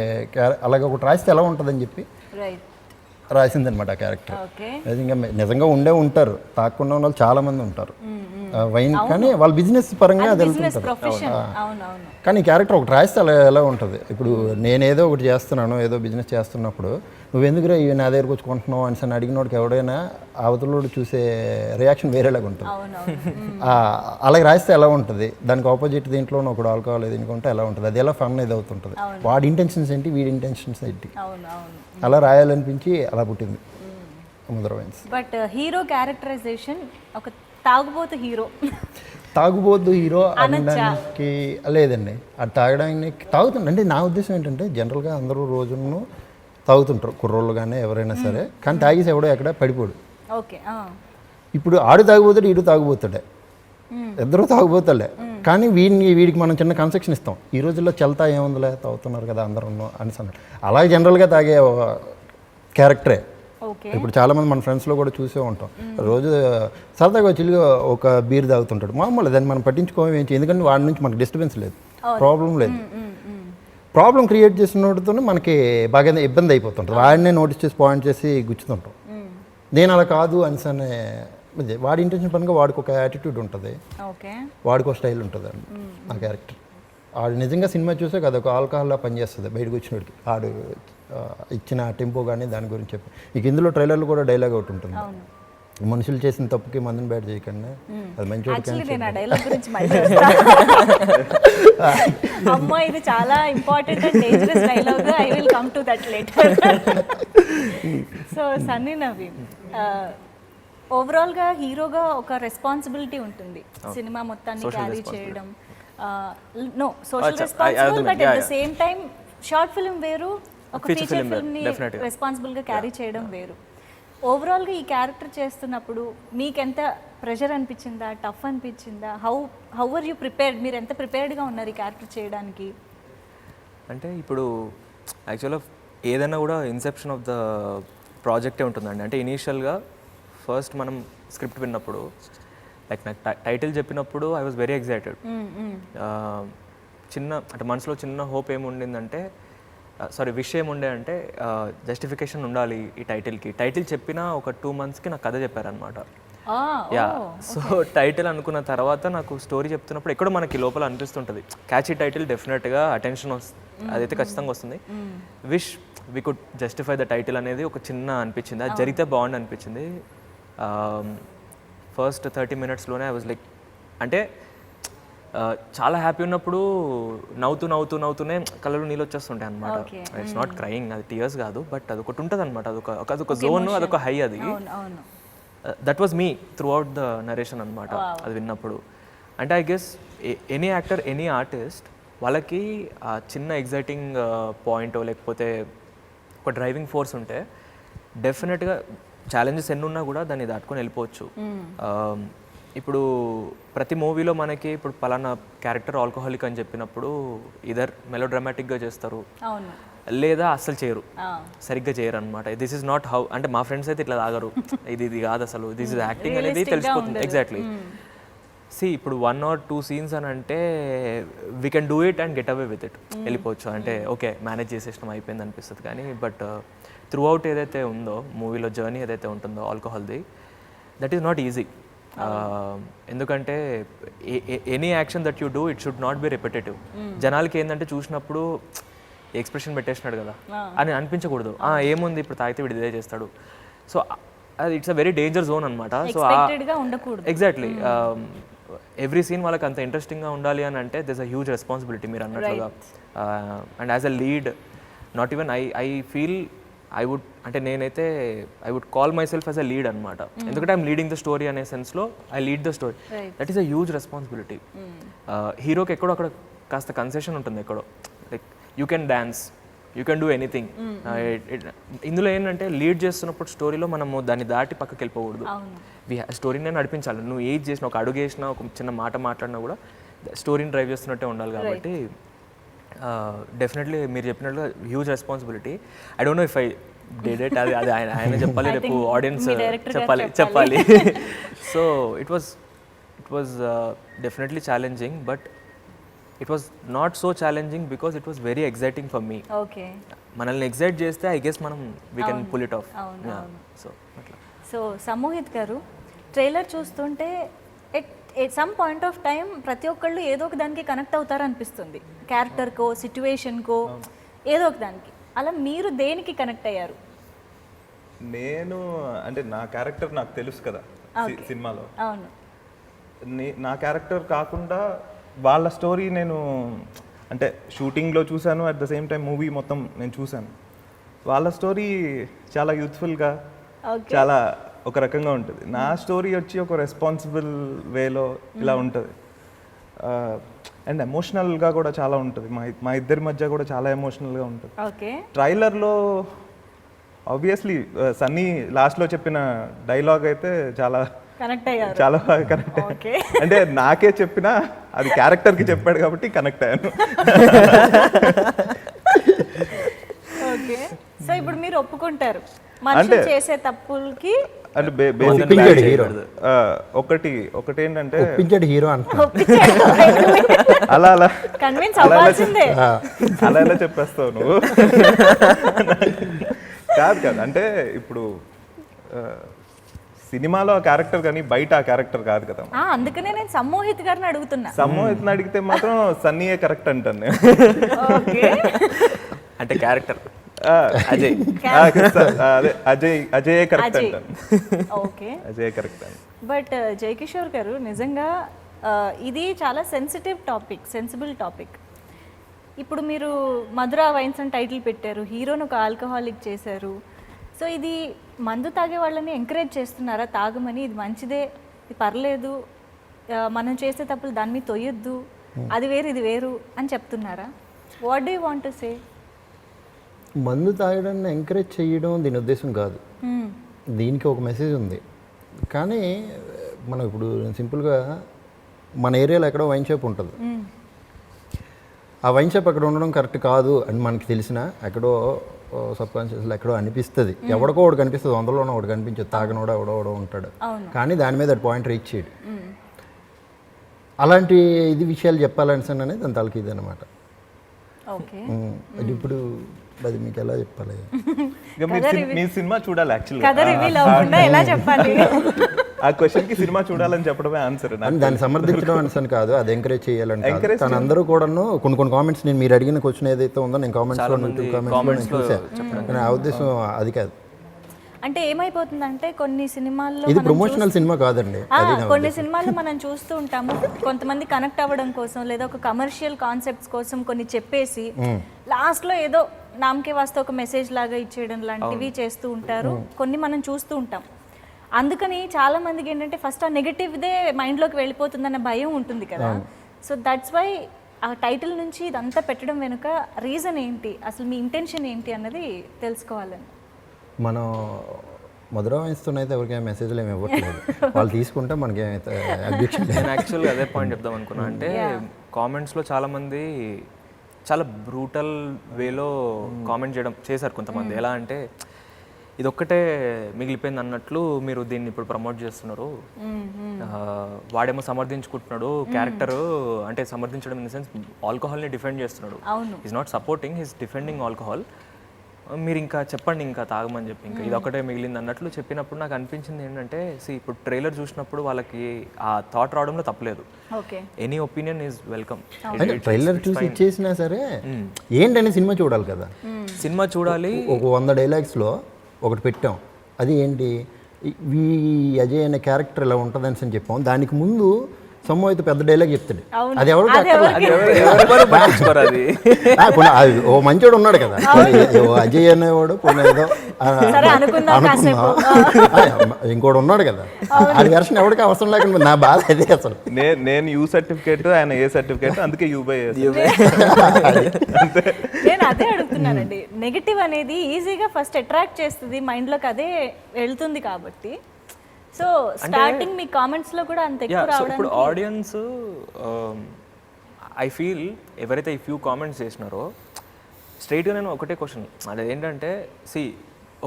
అలాగే ఒకటి రాస్తే ఎలా ఉంటుందని చెప్పి రాసిందనమాట ఆ క్యారెక్టర్. ఇంకా నిజంగా ఉంటారు, తాకుండా ఉన్న వాళ్ళు చాలా మంది ఉంటారు వైన్, కానీ వాళ్ళ బిజినెస్ పరంగా అది వెళ్తుంటారు. కానీ ఈ క్యారెక్టర్ ఒకటి రాస్తే అలా ఎలా ఉంటుంది. ఇప్పుడు నేనేదో ఒకటి చేస్తున్నాను, ఏదో బిజినెస్ చేస్తున్నప్పుడు నువ్వెందుకురా ఇవి నా దగ్గరకు వచ్చి కొంటున్నావు అని అడిగినోడికి ఎవడైనా అవతలోడు చూసే రియాక్షన్ వేరేలాగా ఉంటుంది. అలాగే రాస్తే ఎలా ఉంటుంది, దానికి ఆపోజిట్ దీంట్లో ఒకడు ఆల్కహాల్ దీనికుంటే ఎలా ఉంటుంది, అది ఎలా ఫన్ ఇది అవుతుంటుంది. వాడి ఇంటెన్షన్స్ ఏంటి, వీడి ఇంటెన్షన్స్ ఏంటి, అలా రాయాలనిపించి అలా పుట్టింది Mudra wines. But hero characterisation ఒక తాగుబోతు హీరో అనడానికి లేదండి. అది తాగడానికి తాగుతుంది. అంటే నా ఉద్దేశం ఏంటంటే జనరల్గా అందరూ రోజును తాగుతుంటారు, కుర్రోళ్ళు కానీ ఎవరైనా సరే, కానీ తాగేసి ఎవడో ఎక్కడ పడిపోడు. ఇప్పుడు ఆడు తాగుపోతాడు, ఈడు తాగుపోతాడే, ఇద్దరు తాగుపోతాడే. కానీ వీడికి మనం చిన్న కన్సెక్షన్ ఇస్తాం. ఈ రోజుల్లో చల్తా ఏముందిలే, తాగుతున్నారు కదా అందరూ అని అన్నాడు. అలాగే జనరల్గా తాగే క్యారెక్టరే. ఇప్పుడు చాలామంది మన ఫ్రెండ్స్లో కూడా చూసే ఉంటాం, రోజు సరదాగా చిల్లిగా ఒక బీర్ తాగుతుంటాడు, మామూలు దాన్ని మనం పట్టించుకోవడం ఏంటి, ఎందుకంటే వాడి నుంచి మనకు డిస్టర్బెన్స్ లేదు, ప్రాబ్లం లేదు. ప్రాబ్లం క్రియేట్ చేసినతో మనకి బాగా ఇబ్బంది అయిపోతుంటుంది. వాడినే నోటీస్ చేసి పాయింట్ చేసి గుచ్చుతుంటాం. నేను అలా కాదు అనిసనే వాడి ఇంటెన్షన్ పరంగా వాడికి ఒక యాటిట్యూడ్ ఉంటుంది, వాడికి ఒక స్టైల్ ఉంటుంది అండి ఆ క్యారెక్టర్. ఆడు నిజంగా సినిమా చూసే కదా ఒక ఆల్కహాల్లా పనిచేస్తుంది బయటకు వచ్చినోడికి. ఆడు ఇచ్చిన టెంపో కానీ దాని గురించి చెప్పి ఇక ఇందులో ట్రైలర్లో కూడా డైలాగ్ ఒకటి ఉంటుంది, మనుషులు చేసిన తప్పుకి మందుని బ్యాడ్ చేయకండి, అది మంచి అమ్మా ఇది చాలా important and dangerous dialogue. I will come to that later. So Sunny Naveen, ఓవరాల్గా హీరోగా ఒక రెస్పాన్సిబిలిటీ ఉంటుంది సినిమా మొత్తాన్ని క్యారీ చేయడం. No social responsible, but at the same time short film వేరు, ఒక ఫీచర్ ఫిల్మ్ని రెస్పాన్సిబుల్గా క్యారీ చేయడం వేరు. ఓవరాల్గా ఈ క్యారెక్టర్ చేస్తున్నప్పుడు మీకు ఎంత ప్రెషర్ అనిపించిందా, టఫ్ అనిపించిందా, హౌ ఆర్ యూ ప్రిపేర్డ్, మీరు ఎంత ప్రిపేర్డ్గా ఉన్నారు ఈ క్యారెక్టర్ చేయడానికి? అంటే ఇప్పుడు యాక్చువల్గా ఏదైనా కూడా ఇన్సెప్షన్ ఆఫ్ ద ప్రాజెక్టే ఉంటుందండి. అంటే ఇనీషియల్గా ఫస్ట్ మనం స్క్రిప్ట్ విన్నప్పుడు లైక్ నాకు టైటిల్ చెప్పినప్పుడు ఐ వాజ్ వెరీ ఎక్సైటెడ్. చిన్న అంటే మనసులో చిన్న హోప్ ఏముండిందంటే, విష్ ఏముండే అంటే జస్టిఫికేషన్ ఉండాలి ఈ టైటిల్కి. టైటిల్ చెప్పిన ఒక 2 monthsకి నాకు కథ చెప్పారనమాట. యా, సో టైటిల్ అనుకున్న తర్వాత నాకు స్టోరీ చెప్తున్నప్పుడు ఎక్కడో మనకి లోపల అనిపిస్తుంటుంది క్యాచీ టైటిల్, డెఫినెట్గా అటెన్షన్ అదైతే ఖచ్చితంగా వస్తుంది. Wish we could justify the title అనేది ఒక చిన్న అనిపించింది, అది జరిగితే బాగుండి అనిపించింది. ఫస్ట్ 30 minutesలోనే ఐ వాజ్ లైక్, అంటే చాలా హ్యాపీ ఉన్నప్పుడు నవ్వుతూనే కళ్ళలో నీళ్ళు వచ్చేస్తుంటాయి అనమాట. ఇట్స్ నాట్ క్రయింగ్, అది టీయర్స్ కాదు, బట్ అది ఒకటి ఉంటుంది అనమాట, అదొక జోన్, అదొక హై. అది that was me through out the narration అనమాట అది విన్నప్పుడు. అంటే I guess any actor, any artist, వాళ్ళకి ఆ చిన్న ఎగ్జైటింగ్ పాయింట్ లేకపోతే ఒక డ్రైవింగ్ ఫోర్స్ ఉంటే డెఫినెట్గా ఛాలెంజెస్ ఎన్ని ఉన్నా కూడా దాన్ని దాటుకొని వెళ్ళిపోవచ్చు. ఇప్పుడు ప్రతి మూవీలో మనకి ఇప్పుడు పలానా క్యారెక్టర్ ఆల్కహాలిక్ అని చెప్పినప్పుడు ఇదర్ మెలో డ్రామాటిక్గా చేస్తారు, లేదా అస్సలు చేయరు, సరిగ్గా చేయరు అనమాట. దిస్ ఇస్ నాట్ హౌ, అంటే మా ఫ్రెండ్స్ అయితే ఇట్లా తాగరు, ఇది కాదు అసలు, దిస్ ఇస్ యాక్టింగ్ అనేది తెలిసిపోతుంది. ఎగ్జాక్ట్లీ. ఇప్పుడు 1 or 2 సీన్స్ అని అంటే we can do it and get away with it, వెళ్ళిపోవచ్చు అంటే ఓకే మేనేజ్ చేసేసినాం అయిపోయింది అనిపిస్తుంది. కానీ బట్ త్రూ అవుట్ ఏదైతే ఉందో మూవీలో జర్నీ ఏదైతే ఉంటుందో ఆల్కహాల్ది, దట్ ఈస్ నాట్ ఈజీ. ఎందుకంటే any action that you do it should not be repetitive. జనాలకి ఏంటంటే చూసినప్పుడు ఎక్స్ప్రెషన్ పెట్టేసినాడు కదా అని అనిపించకూడదు. ఏముంది ఇప్పుడు తాగితే వీడు ఇదే చేస్తాడు. సో అది it's a very danger zone అనమాట. సో ఎగ్జాక్ట్లీ ఎవ్రీ సీన్ వాళ్ళకి అంత ఇంట్రెస్టింగ్గా ఉండాలి అని అంటే దిస్ అ హ్యూజ్ రెస్పాన్సిబిలిటీ మీరు అన్నట్లుగా. And as a lead not even I feel I would అంటే నేనైతే I would call myself as a lead అనమాట. ఎందుకంటే ఐఎమ్ లీడింగ్ ద స్టోరీ అనే సెన్స్లో I lead the story. That is a huge responsibility. హీరోకి ఎక్కడో అక్కడ కాస్త కన్సెషన్ ఉంటుంది, ఎక్కడో like you can dance, you can do anything. ఇందులో ఏంటంటే లీడ్ చేస్తున్నప్పుడు స్టోరీలో మనము దాన్ని దాటి పక్కకి వెళ్ళిపోకూడదు. స్టోరీని నడిపించాలి. నువ్వు ఏది చేసినా, ఒక అడుగు వేసినా, ఒక చిన్న మాట మాట్లాడినా కూడా స్టోరీని డ్రైవ్ చేస్తున్నట్టే ఉండాలి. కాబట్టి డెఫినెట్లీ మీరు చెప్పినట్లుగా huge responsibility. I don't know if I did it, అది ఆయన చెప్పాలి, రేపు ఆడియన్స్ చెప్పాలి. So it was definitely challenging, but it was not so challenging because it was very exciting for me. మనల్ని ఎగ్జైట్ చేస్తే ఐ గెస్ మనం we can pull it off. So అట్లా. సో సమోహిత్ గారు, ట్రైలర్ చూస్తుంటే at some point of time ప్రతి ఒక్కళ్ళు ఏదో ఒక దానికి కనెక్ట్ అవుతారు అనిపిస్తుంది, క్యారెక్టర్కో సిచ్యువేషన్కో ఏదో ఒక దానికి. అలా మీరు దేనికి కనెక్ట్ అయ్యారు? నేను అంటే నా క్యారెక్టర్ నాకు తెలుసు కదా సినిమాలో. అవును. నా క్యారెక్టర్ కాకుండా వాళ్ళ స్టోరీ నేను అంటే షూటింగ్లో చూశాను, at the same time movie మొత్తం నేను చూశాను. వాళ్ళ స్టోరీ చాలా యూత్ఫుల్గా, చాలా ఒక రకంగా ఉంటుంది. నా స్టోరీ వచ్చి ఒక రెస్పాన్సిబుల్ వేలో ఇలా ఉంటుంది. అండ్ ఎమోషనల్గా కూడా చాలా ఉంటుంది. మా ఇద్దరి మధ్య కూడా చాలా ఎమోషనల్గా ఉంటుంది. ట్రైలర్లో ఆబ్వియస్లీ సన్నీ లాస్ట్లో చెప్పిన డైలాగ్ అయితే చాలా చాలా బాగా కనెక్ట్ అయ్యాను. అంటే నాకే చెప్పినా అది క్యారెక్టర్కి చెప్పాడు కాబట్టి కనెక్ట్ అయ్యాను. ఓకే. సో ఇప్పుడు మీరు ఒప్పుకుంటారు మనుషులు చేసే తప్పులకి అంటే ఒకటి ఏంటంటే హీరో అలా అలా కన్విన్స్ అవ్వాల్సిందే. అలా ఎలా చెప్పేస్తావు నువ్వు? కాదు అంటే ఇప్పుడు సినిమాలో ఆ క్యారెక్టర్ కానీ బయట ఆ క్యారెక్టర్ కాదు కదా. అందుకనే నేను సమోహిత్ గారిని అడుగుతున్నా. సమోహిత్ని అడిగితే మాత్రం సన్నీయే కరెక్ట్ అంటాను నేను. అంటే క్యారెక్టర్ అజయ్ అజయ్ కరెక్ట్ అంటాను. ఓకే, అజయ్ కరెక్ట్ అని. బట్ జయకిషోర్ గారు, నిజంగా ఇది చాలా సెన్సిటివ్ టాపిక్, సెన్సిబుల్ టాపిక్. ఇప్పుడు మీరు మధురా వైన్స్ అని టైటిల్ పెట్టారు, హీరోను ఒక ఆల్కహాలిక్ చేశారు. సో ఇది మందు తాగే వాళ్ళని ఎంకరేజ్ చేస్తున్నారా తాగమని? ఇది మంచిదే, ఇది పర్లేదు, మనం చేసే తప్పులు దాని మీద తొయ్యొద్దు, అది వేరు ఇది వేరు అని చెప్తున్నారా? What do you want to say? మందు తాగడాన్ని ఎంకరేజ్ చేయడం దీని ఉద్దేశం కాదు. దీనికి ఒక మెసేజ్ ఉంది. కానీ మనం ఇప్పుడు సింపుల్గా మన ఏరియాలో ఎక్కడో వైన్ షాప్ ఉంటుంది. ఆ వైన్ షాప్ అక్కడ ఉండడం కరెక్ట్ కాదు అని మనకి తెలిసినా ఎక్కడో సబ్ కాన్షియస్లో ఎక్కడో అనిపిస్తుంది. ఎవడికో ఒకటి కనిపిస్తుంది, వందలోనో ఒకటి కనిపించదు, తాగనోడో ఎవడో ఉంటాడు. కానీ దాని మీద అది పాయింట్ రీచ్ చేయడు. అలాంటి ఇది విషయాలు చెప్పాలని అనేది దాని తలకి ఇది అనమాట. అది ఇప్పుడు అది మీకు ఎలా చెప్పాలి? మీ సినిమా చూడాలి యాక్చువల్లీ. ఆ క్వశ్చన్కి సినిమా చూడాలని చెప్పడమే ఆన్సర్. దాన్ని సమర్థించడం ఆన్సర్ కాదు, అది ఎంకరేజ్ చేయాలంటే. తను అందరూ కూడాను కొన్ని కామెంట్స్, నేను మీరు అడిగిన క్వశ్చన్ ఏదైతే ఉందో నేను కామెంట్స్ చూసాను. ఆ ఉద్దేశం అది కాదు. అంటే ఏమైపోతుందంటే కొన్ని సినిమాల్లో, ఇది ప్రమోషనల్ సినిమా కాదండి, కొన్ని సినిమాల్లో మనం చూస్తూ ఉంటాము, కొంతమంది కనెక్ట్ అవ్వడం కోసం లేదా ఒక కమర్షియల్ కాన్సెప్ట్స్ కోసం కొన్ని చెప్పేసి లాస్ట్లో ఏదో నామకే వాస్తే ఒక మెసేజ్ లాగా ఇచ్చేయడం లాంటివి చేస్తూ ఉంటారు. కొన్ని మనం చూస్తూ ఉంటాం. అందుకని చాలా మందికి ఏంటంటే ఫస్ట్ ఆ నెగటివ్దే మైండ్లోకి వెళ్ళిపోతుందన్న భయం ఉంటుంది కదా. సో దట్స్ వై ఆ టైటిల్ నుంచి ఇదంతా పెట్టడం వెనుక రీజన్ ఏంటి, అసలు మీ ఇంటెన్షన్ ఏంటి అన్నది తెలుసుకోవాలని. మనం మధురా వైన్స్తో అయితే ఎవరికైనా మెసేజ్లు ఏమి ఇవ్వట్లేదు. వాళ్ళు తీసుకుంటే మనకి ఏమైతే అబ్జెక్షన్. నేను యాక్చువల్గా అదే పాయింట్ చెప్దాం అనుకున్నా. అంటే కామెంట్స్లో చాలామంది చాలా బ్రూటల్ వేలో కామెంట్ చేశారు కొంతమంది. ఎలా అంటే ఇదొక్కటే మిగిలిపోయింది అన్నట్లు మీరు దీన్ని ఇప్పుడు ప్రమోట్ చేస్తున్నారు. వాడేమో సమర్థించుకుంటున్నాడు క్యారెక్టర్, అంటే సమర్థించడం ఇన్ ద సెన్స్ ఆల్కహాల్ని డిఫెండ్ చేస్తున్నాడు. Is not supporting, is defending alcohol. మీరు ఇంకా చెప్పండి, ఇంకా తాగమని చెప్పి, ఇంకా ఇది ఒకటే మిగిలింది అన్నట్లు చెప్పినప్పుడు నాకు అనిపించింది ఏంటంటే, ఇప్పుడు ట్రైలర్ చూసినప్పుడు వాళ్ళకి ఆ థాట్ రావడంలో తప్పలేదు. Any opinion is welcome. అంటే ట్రైలర్ చూసి ఇచ్చేసినా సరే ఏంటని సినిమా చూడాలి కదా. సినిమా చూడాలి. ఒక 100 డైలాగ్స్లో ఒకటి పెట్టాం, అది ఏంటి, ఈ అజయ్ అనే క్యారెక్టర్ ఇలా ఉంటుందని అని చెప్పాం. దానికి ముందు సొమ్ము అయితే పెద్ద డైలాగ్ చెప్తాడు, అది ఎవరు ఓ మంచోడు ఉన్నాడు కదా అజయ్ అనేవాడు, ఏదో ఇంకోటి ఉన్నాడు కదా, అది వెర్షన్ ఎవరికి అవసరం లేకుండా నా బాధ అదే. అసలు నేను యూ సర్టిఫికేట్, ఆయన ఏ సర్టిఫికేట్, అందుకే యూబై. నేను అదే అడుగుతున్నానండి, నెగిటివ్ అనేది ఈజీగా ఫస్ట్ అట్రాక్ట్ చేస్తుంది, మైండ్లోకి అదే వెళ్తుంది కాబట్టి. సో స్టార్టింగ్ మీ కామెంట్స్ లో కూడా అంత ఎక్కువ రావడానికి ఇప్పుడు ఆడియన్స్ ఐ ఫీల్ ఎవరైతే ఈ ఫ్యూ కామెంట్స్ చేసినారో స్ట్రైట్గా నేను ఒకటే క్వశ్చన్, అది ఏంటంటే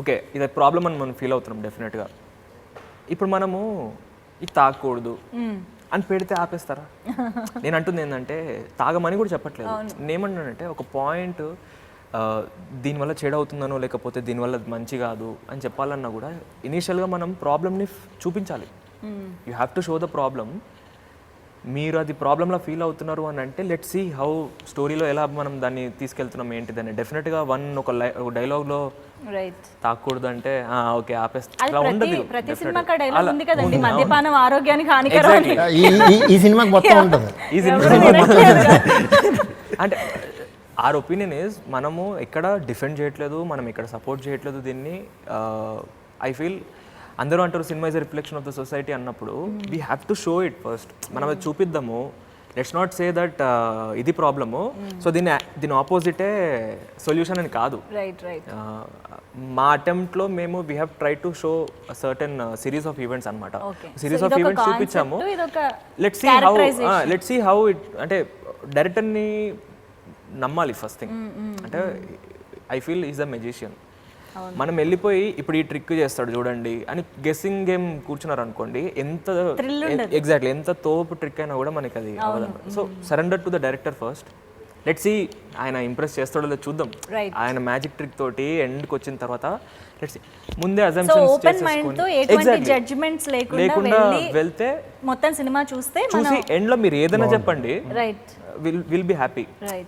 ఓకే ఇది ప్రాబ్లం అని మనం ఫీల్ అవుతున్నాం డెఫినెట్గా. ఇప్పుడు మనము ఇది తాగకూడదు అని పెడితే ఆపేస్తారా? నేను అంటుంది ఏంటంటే తాగమని కూడా చెప్పట్లేదు. నేనేమన్నానంటే ఒక పాయింట్ దీనివల్ల చెడు అవుతుందనో లేకపోతే దీనివల్ల మంచి కాదు అని చెప్పాలన్నా కూడా ఇనీషియల్గా మనం ప్రాబ్లమ్ని చూపించాలి. You have to show the problem. మీరు అది ప్రాబ్లంలో ఫీల్ అవుతున్నారు అని అంటే లెట్ సీ హౌ స్టోరీలో ఎలా మనం దాన్ని తీసుకెళ్తున్నాం ఏంటిదని. డెఫినెట్గా ఒక డైలాగ్లో తాకూడదు అంటే ఓకే ఆపేస్తా ఉండదు. ప్రతి సినిమాకి డైలాగ్ ఉంది కదండి, మద్యపానం ఆరోగ్యానికి హానికరం. ఈ సినిమాకి మొత్తం ఉంటుంది. ఈ సినిమా అంటే ఆర్ ఒపీనియన్ ఈజ్ మనము ఎక్కడ డిఫెండ్ చేయట్లేదు, మనం ఎక్కడ సపోర్ట్ చేయట్లేదు దీన్ని. ఐ ఫీల్ అందరూ అంటారు cinema is a reflection of the society అన్నప్పుడు we have to show it first. మనం అది చూపిద్దాము. లెట్స్ నాట్ సే దట్ ఇది ప్రాబ్లము, సో దీని ఆపోజిటే సొల్యూషన్ అని కాదు. మా అటెంప్ట్లో మేము we have try to show certain series of events అనమాట. సిరీస్ ఆఫ్ ఈవెంట్స్ చూపించాము. లెట్స్ సీ హౌ ఇట్, అంటే డైరెక్టర్ని నమ్మాలి ఫస్ట్ థింగ్. అంటే I feel is a magician. మనం వెళ్ళిపోయి ఇప్పుడు ఈ ట్రిక్ చేస్తాడు చూడండి అని గెస్సింగ్ గేమ్ కూర్చున్నారు అనుకోండి, ఎగ్జాక్ట్లీ ఎంత తోపు ట్రిక్ అయినా కూడా మనకి అది అవ్వదు. So surrender to the director first. Let's see ఆయన ఇంప్రెస్ చేస్తాడో లేదో చూద్దాం. ఆయన మ్యాజిక్ ట్రిక్ తోటి ఎండ్కి వచ్చిన తర్వాత లెట్స్ సీ ముందే జడ్జ్మెంట్స్ లేకుండా వెళ్తే మొత్తం సినిమా చూసి ఎండ్లో మీరు ఏదైనా చెప్పండి, విల్ బి హ్యాపీ.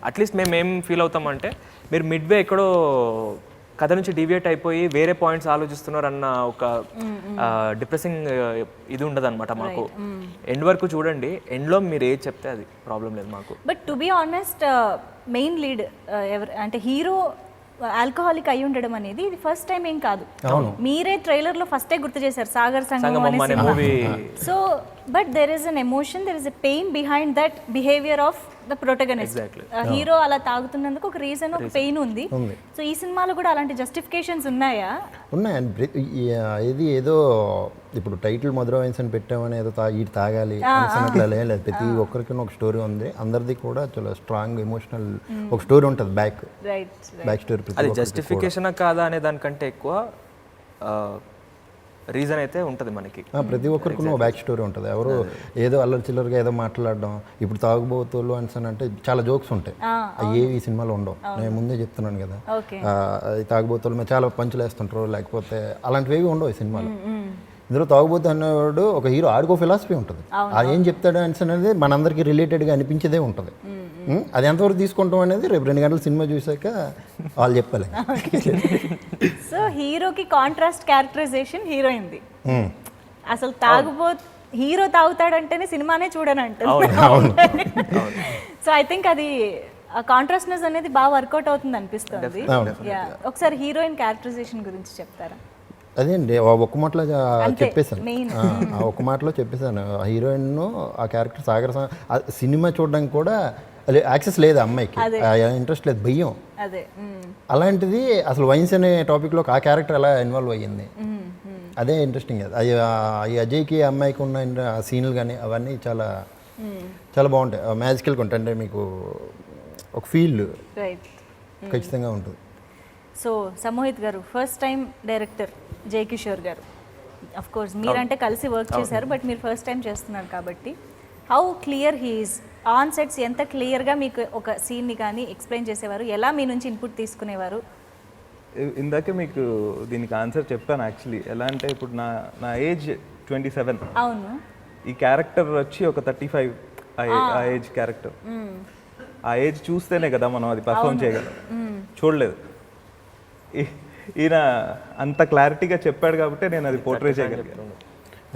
అట్లీస్ట్ మేము ఏం ఫీల్ అవుతామంటే మీరు మిడ్వే ఎక్కడో కథ నుంచి డివియేట్ అయిపోయి వేరే పాయింట్స్ ఆలోచిస్తున్నారు అన్న ఒక డిప్రెసింగ్ ఇది ఉండదు అనమాట మాకు. ఎండ్ వరకు చూడండి, ఎండ్లో మీరు ఏది చెప్తే అది ప్రాబ్లం లేదు మాకు. But to be honest main lead అంటే హీరో ఆల్కహాలిక్ అయి ఉండడం అనేది ఇది ఫస్ట్ టైం ఏం కాదు. మీరే ట్రైలర్ లో ఫస్టే గుర్తు చేశారు సాగర్ సంగమం అనే cinema. So but there is an emotion, there is a pain behind that behaviour of the protagonist. Hero అలా తాగుతున్నందుకు ఒక రీజన్, ఒక పెయిన్ ఉంది. సో ఈ సినిమాలో కూడా అలాంటి జస్టిఫికేషన్స్ ఉన్నాయా? ఉన్నాయండి. ఇది ఏదో ఇప్పుడు టైటిల్ మధుర వైన్స్ అని పెట్టామని ఏదో ఇది తాగాలి అట్లా లేదు. ప్రతి ఒక్కరికి ఒక స్టోరీ ఉంది. అందరిది కూడా చాలా స్ట్రాంగ్ ఎమోషనల్ ఒక స్టోరీ ఉంటుంది, బ్యాక్ స్టోరీ. అది జస్టిఫికేషన్ కాదా అనే దానికంటే ఎక్కువ రీజన్ అయితే ఉంటుంది మనకి. ప్రతి ఒక్కరికి బ్యాక్ స్టోరీ ఉంటుంది. ఎవరు ఏదో అల్లరి చిల్లరగా ఏదో మాట్లాడడం, ఇప్పుడు తాగుబోతులు అని అంటే చాలా జోక్స్ ఉంటాయి, అవి ఈ సినిమాలో ఉండవు. నేను ముందే చెప్తున్నాను కదా, తాగుబోతుల మీద చాలా పంచులు వేస్తుంటారు, లేకపోతే అలాంటివి ఏవి ఉండవు ఈ సినిమాలో. ఇందులో తాగుబోతు అనేవాడు ఒక హీరో, ఆడికో ఫిలాసఫీ ఉంటుంది. అది ఏం చెప్తాడు అనేది మనందరికీ రిలేటెడ్గా అనిపించేదే ఉంటుంది. అది ఎంతవరకు తీసుకుంటాం అనేది రేపు 2 గంటల సినిమా చూసాక వాళ్ళు చెప్పాలి. సో హీరోకి కాంట్రాస్ట్ క్యారెక్టరైజేషన్ హీరోయింది. అసలు హీరో తాగుతాడంటేనే సినిమానే చూడనంటే. సో ఐ థింక్ అది కాంట్రాస్ట్నెస్ అనేది బాగా వర్కౌట్ అవుతుంది అనిపిస్తుంది. ఒకసారి హీరోయిన్ క్యారెక్టరైజేషన్ గురించి చెప్తారా? అదే అండి, ఒక్క మాటలో చెప్పేశాను. ఒక్క మాటలో చెప్పేశాను. హీరోయిన్ ఆ క్యారెక్టర్ సాగర్ సినిమా చూడడానికి కూడా యాక్సెస్ లేదు అమ్మాయికి, ఇంట్రెస్ట్ లేదు, భయం. అలాంటిది అసలు వైన్స్ అనే టాపిక్లో ఆ క్యారెక్టర్ ఎలా ఇన్వాల్వ్ అయ్యింది, అదే ఇంట్రెస్టింగ్. అది అజయ్కి అమ్మాయికి ఉన్న సీన్లు కానీ అవన్నీ చాలా చాలా బాగుంటాయి, మ్యాజికల్గా ఉంటాయి. అంటే మీకు ఒక ఫీల్ ఖచ్చితంగా ఉంటుంది. సో సమోహిత్ గారు ఫస్ట్ టైం డైరెక్టర్ జై కిషోర్ గారు, అఫ్ కోర్స్ మీరంటే కలిసి వర్క్ చేశారు, బట్ మీరు ఫస్ట్ టైం చేస్తున్నారు కాబట్టి how clear he's on sets, ఎంత క్లియర్గా మీకు ఒక సీన్ని కానీ ఎక్స్ప్లెయిన్ చేసేవారు, ఎలా మీ నుంచి ఇన్పుట్ తీసుకునేవారు? ఇందాకే మీకు దీనికి ఆన్సర్ చెప్పాను యాక్చువల్లీ. ఎలా అంటే ఇప్పుడు నా ఏజ్ 27, అవును, ఈ క్యారెక్టర్ వచ్చి ఒక 35 ఆ ఏజ్ క్యారెక్టర్. ఆ ఏజ్ చూస్తేనే కదా మనం అది పర్ఫామ్ చేయగలం. చూడలేదు, ఈయన అంత క్లారిటీగా చెప్పాడు కాబట్టి నేను అది పోర్ట్రే చేయగలిగాను.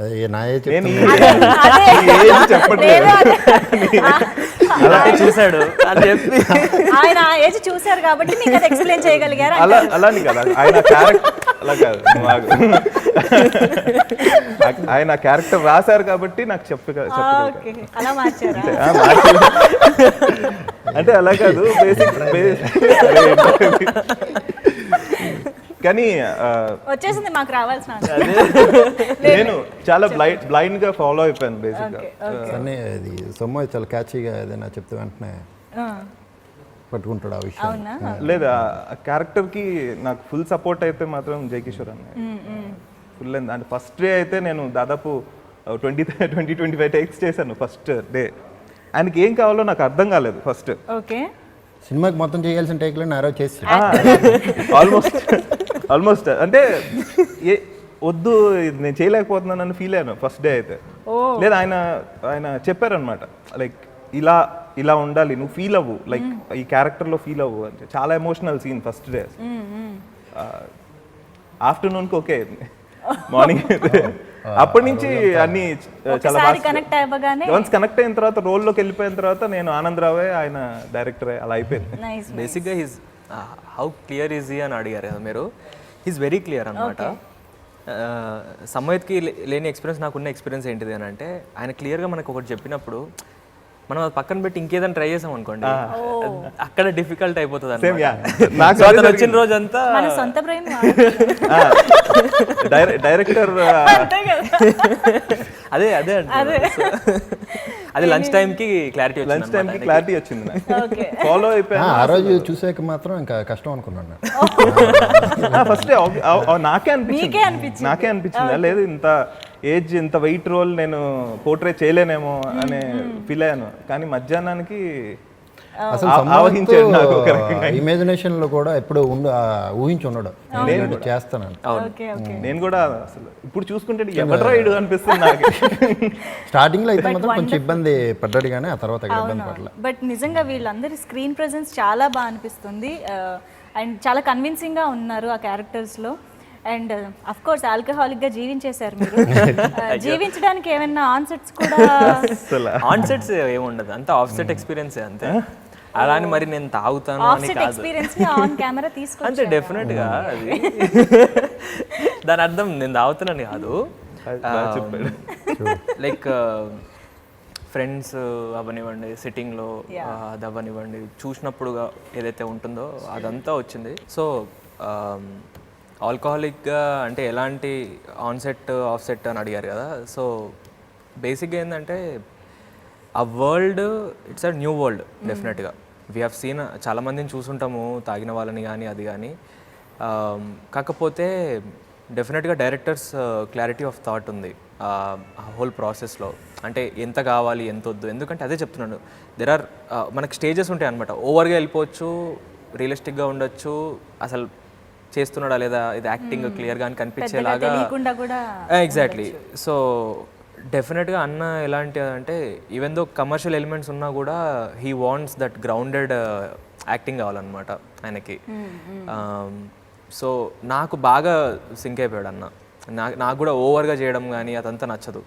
అది నా ఏజ్ నేను చెప్తున్నా. ఈ ఏజ్ చెప్పట్లేదు, అలాగే చూశాడు అని చెప్పి ఆయన ఏజ్ చూశారు కాబట్టి మీకు అది ఎక్స్ప్లెయిన్ చేయగలిగారు. అలాని కదా ఆయన క్యారెక్టర్, అలా కాదు నువ్వు ఆగు. ఆయన క్యారెక్టర్ రాశారు కాబట్టి నాకు ఓకే, అలా మార్చారా? అంటే అలా కాదు, బేసిక్ కానీ వచ్చేసింది మాకు రావాల్సిన నేను చాలా బ్లైండ్ గా ఫాలో అయిపోయాను బేసిక్ గా. కానీ అది సొమ్మ చాలా క్యాచీగా ఏదైనా చెప్తే వెంటనే పట్టుకుంటాడు ఆ విషయం. అవునా? లేదా ఆ క్యారెక్టర్ కి నాకు ఫుల్ సపోర్ట్ అయితే మాత్రం జై కిషోర్ అన్నయ్య ఫుల్. అంటే ఫస్ట్ డే అయితే నేను దాదాపు 20-25 టేక్స్ చేశాను ఫస్ట్ డే. ఆయనకి ఏం కావాలో నాకు అర్థం కాలేదు ఫస్ట్. ఓకే, సినిమాకి మొత్తం చేయాల్సిన టేక్లో నారో చేసి ఆల్మోస్ట్ అంటే వద్దు ఇది నేను చేయలేకపోతున్నానని ఫీల్ అయ్యాను ఫస్ట్ డే అయితే. లేదా ఆయన చెప్పారనమాట, లైక్ ఇలా ఉండాలి, నువ్వు ఫీల్ అవ్వు, లైక్ ఈ క్యారెక్టర్లో ఫీల్ అవ్వు అంటే. చాలా ఎమోషనల్ సీన్ ఫస్ట్ డే. ఆఫ్టర్నూన్కి ఓకే, మార్నింగ్ అప్పటి నుంచి అన్ని చాలా బాగా కనెక్ట్ అవ్వగానే వన్స్ కనెక్ట్ అయిన తర్వాత రోల్లోకి వెళ్ళిపోయిన తర్వాత నేను ఆనందరావే ఆయన డైరెక్టరే అలా అయిపోయింది. బేసిక్గా హీస్ హౌ క్లియర్ ఈజ్ అని అడిగారు కదా మీరు. హీస్ వెరీ క్లియర్ అనమాట. సమోహిత్కి లేని ఎక్స్పీరియన్స్ నాకున్న ఎక్స్పీరియన్స్ ఏంటిది అని అంటే, ఆయన క్లియర్గా మనకు ఒకటి చెప్పినప్పుడు మనం అది పక్కన పెట్టి ఇంకేదైనా ట్రై చేసాం అనుకోండి, అక్కడ డిఫికల్ట్ అయిపోతుంది అన్నమాట. వచ్చిన రోజంతా మన సొంత బ్రెయిన్ డైరెక్టర్ అదే అది లంచ్ టైంకి క్లారిటీ వచ్చింది. లంచ్ టైంకి క్లారిటీ వచ్చింది, ఫాలో అయిపోయాను. ఆ రోజు చూసాక మాత్రం ఇంకా కష్టం అనుకున్నాను. ఫస్ట్ నాకే అనిపించింది లేదు ఇంత ఏజ్ ఇంత వెయిట్ రోల్ నేను పోర్ట్రే చేయలేనేమో అనే ఫీల్ అయ్యాను. కానీ మధ్యాహ్నానికి అసలు ఇమాజినేషన్ లో కూడా ఎప్పుడు ఊహించి ఉండడు నేను చేస్తాను. నేను కూడా అసలు ఇప్పుడు చూసుకుంటే ఎవరు రైడు అనిపిస్తుంది నాకు. స్టార్టింగ్ లో అయితే మాత్రం కొంచెం ఇబ్బంది పడ్డాడు, కానీ ఆ తర్వాత ఇబ్బంది పడలేదు. బట్ నిజంగా వీళ్ళందరి స్క్రీన్ ప్రెజెన్స్ చాలా బాగా అనిపిస్తుంది అండ్ చాలా కన్విన్సింగ్ గా ఉన్నారు ఆ క్యారెక్టర్స్ లో. అండ్ అఫ్ కోర్స్ ఆల్కహాలిక్ గా జీవించేశారు మీరు. జీవించడానికి ఏమైనా ఆన్సెట్స్ కూడా? ఆన్సెట్స్ ఏముండదు, అంతా ఆఫ్సెట్ ఎక్స్పీరియన్స్ అంతే. అలా అని మరి నేను తాగుతాను అని కాదు, ఎక్స్పీరియన్స్ ని ఆన్ కెమెరా తీసుకొచ్చారు అంటే డెఫినెట్ గా అది దాని అర్థం నేను తాగుతున్నాను కాదు. లైక్ ఫ్రెండ్స్ అవ్వనివ్వండి, సిట్టింగ్లో అది అవ్వనివ్వండి, చూసినప్పుడుగా ఏదైతే ఉంటుందో అదంతా వచ్చింది. సో ఆల్కహాలిక్గా అంటే ఎలాంటి ఆన్సెట్ ఆఫ్సెట్ అని అడిగారు కదా. సో బేసిక్గా ఏంటంటే ఆ world it's a new world డెఫినెట్గా. వీ హ్యావ్ సీన్ చాలామందిని చూసుంటాము తాగిన వాళ్ళని కానీ అది కానీ. కాకపోతే డెఫినెట్గా డైరెక్టర్స్ క్లారిటీ ఆఫ్ థాట్ ఉంది ఆ హోల్ ప్రాసెస్లో. అంటే ఎంత కావాలి ఎంత వద్దు, ఎందుకంటే అదే చెప్తున్నాను, దెర్ ఆర్ మనకి స్టేజెస్ ఉంటాయి అనమాట. ఓవర్గా వెళ్ళిపోవచ్చు, రియలిస్టిక్గా ఉండొచ్చు, అసలు చేస్తున్నాడా లేదా ఇది యాక్టింగ్ క్లియర్గా అని కనిపించేలాగా. ఎగ్జాక్ట్లీ. సో డెఫినెట్గా అన్న ఎలాంటి అంటే ఈవెన్ దో కమర్షియల్ ఎలిమెంట్స్ ఉన్నా కూడా he wants that grounded acting కావాలన్నమాట ఆయనకి. సో నాకు బాగా సింక్ అయిపోయాడు అన్న. నాకు కూడా ఓవర్గా చేయడం కానీ అదంతా నచ్చదు.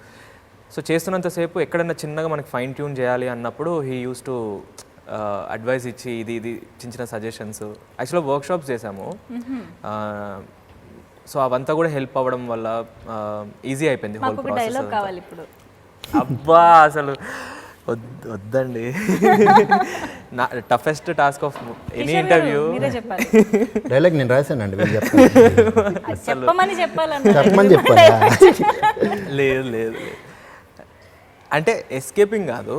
సో చేస్తున్నంతసేపు ఎక్కడన్నా చిన్నగా మనకి ఫైన్ ట్యూన్ చేయాలి అన్నప్పుడు హీ యూస్ టు అడ్వైస్ ఇచ్చి ఇది చిన్న చిన్న సజెషన్స్. యాక్చువల్గా వర్క్షాప్స్ చేసాము, సో అవంతా కూడా హెల్ప్ అవ్వడం వల్ల ఈజీ అయిపోయింది హోల్ ప్రాసెస్. అబ్బా అసలు వద్దండి, నా toughest task of any interview dialogue నేను రాశానండి, చెప్పమని చెప్పాలి. లేదు లేదు అంటే ఎస్కేపింగ్ కాదు,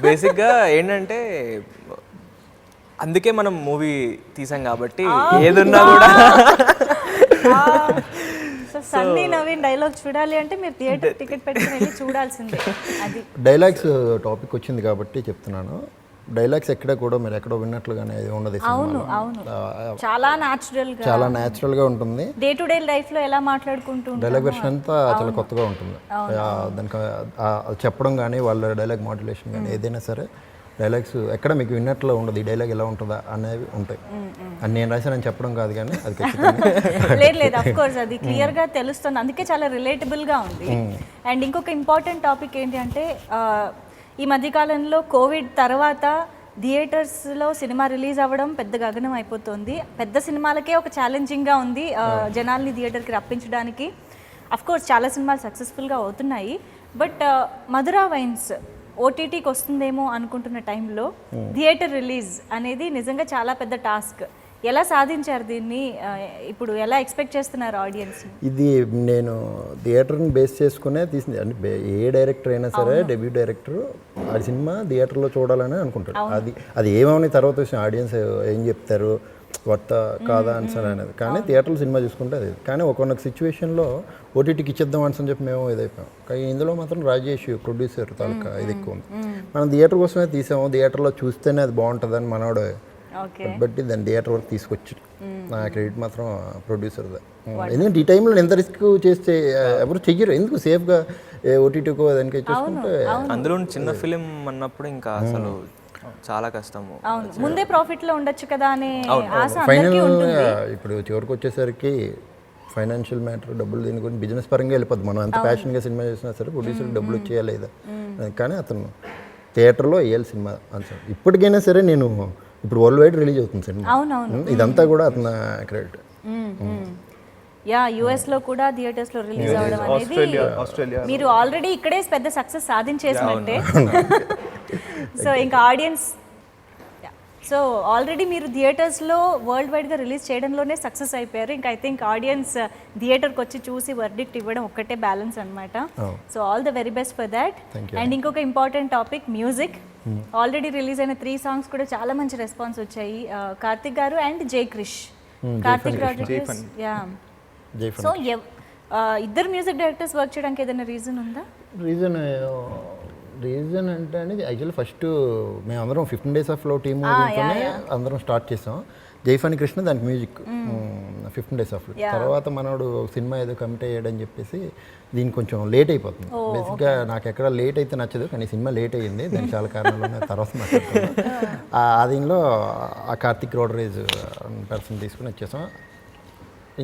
బేసిక్గా ఏంటంటే అందుకే మనం మూవీ తీసాం కాబట్టి ఏదున్నా కూడా సో సన్నీ నవీన్ డైలాగ్ చూడాలి అంటే మీరు థియేటర్ టికెట్ పెట్టుకుని వెళ్ళి చూడాల్సిందే. అది డైలాగ్స్ టాపిక్ వచ్చింది కాబట్టి చెప్తున్నాను. డైలాగ్స్ ఎక్కడ కూడా మీరు ఎక్కడో విన్నట్లుగానే ఉండదు. అవును అవును, చాలా న్యాచురల్ గా, చాలా న్యాచురల్గా ఉంటుంది. డే టు డే లైఫ్ లో ఎలా మాట్లాడుకుంటూ డైలాగ్ వెర్షన్ అంతా చాలా కొత్తగా ఉంటుంది. దానికి అది చెప్పడం కానీ వాళ్ళ డైలాగ్ మాడ్యులేషన్ కానీ ఏదైనా సరే డైలాగ్స్ ఎక్కడ మీకు విన్నట్లు ఉండదు. ఈ డైలాగ్ ఎలా ఉంటుందా అనేవి ఉంటాయి. అని నేను రాశానని చెప్పడం కాదు కానీ అది ఖచ్చితంగా లేదు లేదు, అఫ్ కోర్స్ అది క్లియర్ గా తెలుస్తుంది. అందుకే చాలా రిలేటబుల్ గా ఉంది. అండ్ ఇంకొక ఇంపార్టెంట్ టాపిక్ ఏంటి అంటే ఈ మధ్యకాలంలో కోవిడ్ తర్వాత థియేటర్స్లో సినిమా రిలీజ్ అవ్వడం పెద్ద గగనం అయిపోతుంది. పెద్ద సినిమాలకే ఒక ఛాలెంజింగ్గా ఉంది జనాల్ని థియేటర్కి రప్పించడానికి. అఫ్కోర్స్ చాలా సినిమాలు సక్సెస్ఫుల్గా అవుతున్నాయి. బట్ మధురా వైన్స్ ఓటీటీకి వస్తుందేమో అనుకుంటున్న టైంలో థియేటర్ రిలీజ్ అనేది నిజంగా చాలా పెద్ద టాస్క్. ఎలా సాధించారు దీన్ని? ఇప్పుడు ఎలా ఎక్స్పెక్ట్ చేస్తున్నారు ఆడియన్స్? ఇది నేను థియేటర్ని బేస్ చేసుకునే తీసింది. అంటే ఏ డైరెక్టర్ అయినా సరే డెబ్యూ డైరెక్టర్ ఆ సినిమా థియేటర్లో చూడాలని అనుకుంటాడు. అది ఏమని తర్వాత వచ్చిన ఆడియన్స్ ఏం చెప్తారు, వర్త కాదా ఆన్సర్ అనేది. కానీ థియేటర్లో సినిమా చూసుకుంటే అది. కానీ ఒక్కొక్క సిచ్యువేషన్లో ఓటీటీకి ఇచ్చేద్దాం అని చెప్పి మేము ఇదైపోయాం. కానీ ఇందులో మాత్రం రాజేష్ ప్రొడ్యూసర్ తాలూకా ఇది ఎక్కువ ఉంది. మనం థియేటర్ కోసమే తీసాము, థియేటర్లో చూస్తేనే అది బాగుంటుందని మనోడు బట్టి దాన్ని థియేటర్ వరకు తీసుకొచ్చి నా క్రెడిట్ మాత్రం ప్రొడ్యూసర్దే. ఎందుకంటే ఈ టైంలో ఎంత రిస్క్ చేస్తే ఎవరు చెయ్యరు. ఎందుకు సేఫ్గా ఓటీటీకో దానికి చూసుకుంటే, అందులో చిన్న ఫిలిం అన్నప్పుడు ఇంకా అసలు చాలా కష్టము. ముందే ప్రాఫిట్ లో ఉండొచ్చు కదా అనే ఆశ ఫైనల్ ఇప్పుడు చివరికి వచ్చేసరికి ఫైనాన్షియల్ మ్యాటర్, డబ్బులు దీని గురించి బిజినెస్ పరంగా వెళ్ళిపోద్ది. మనం ఎంత ప్యాషన్గా సినిమా చేసినా సరే ప్రొడ్యూసర్కి డబ్బులు వచ్చేయాలి లేదా. కానీ అతను థియేటర్లో వేయాలి సినిమా ఆన్సర్. ఇప్పటికైనా సరే నేను ఇప్పుడు వరల్డ్ వైడ్ రిలీజ్ అవుతుంది సినిమా. ఇదంతా కూడా అతను క్రెడిట్. యా, యుఎస్ లో కూడా థియేటర్స్ లో రిలీజ్ అవ్వడం అనేది మీరు ఆల్రెడీ ఇక్కడే పెద్ద సక్సెస్ సాధించేసినట్టే. సో ఇంకా ఆడియన్స్, సో ఆల్రెడీ మీరు థియేటర్స్లో వరల్డ్ వైడ్గా రిలీజ్ చేయడంలోనే సక్సెస్ అయిపోయారు. ఇంకా ఐ థింక్ ఆడియన్స్ థియేటర్కి వచ్చి చూసి వర్డిక్ట్ ఇవ్వడం ఒక్కటే బ్యాలెన్స్ అనమాట. So all the very best for that. And ఇంకొక important topic music. Already release అయిన 3 సాంగ్స్ కూడా చాలా మంచి రెస్పాన్స్ వచ్చాయి. కార్తిక్ గారు అండ్ జై క్రిష్, కార్తిక్ రాజు. యా, సో ఇద్దరు మ్యూజిక్ డైరెక్టర్స్ వర్క్ చేయడానికి ఏదైనా రీజన్ ఉందా? రీజన్ అంటే అండి యాక్చువల్లీ ఫస్ట్ మేము అందరం 15 Days of Love టీమ్ అందరం స్టార్ట్ చేసాం. జైఫాని కృష్ణ దానికి మ్యూజిక్ 15 Days of Love. తర్వాత మనోడు సినిమా ఏదో కమిట్ అయ్యాడని చెప్పేసి దీనికి కొంచెం లేట్ అయిపోతుంది. బేసిక్గా నాకు ఎక్కడ లేట్ అయితే నచ్చదు, కానీ సినిమా లేట్ అయ్యింది. దానికి చాలా కారణాలు ఉన్నాయి, తర్వాత మాట్లాడుతున్నాం. ఆ దీనిలో ఆ కార్తిక్ రోడరేజ్ పర్సన్ తీసుకుని వచ్చేసాం.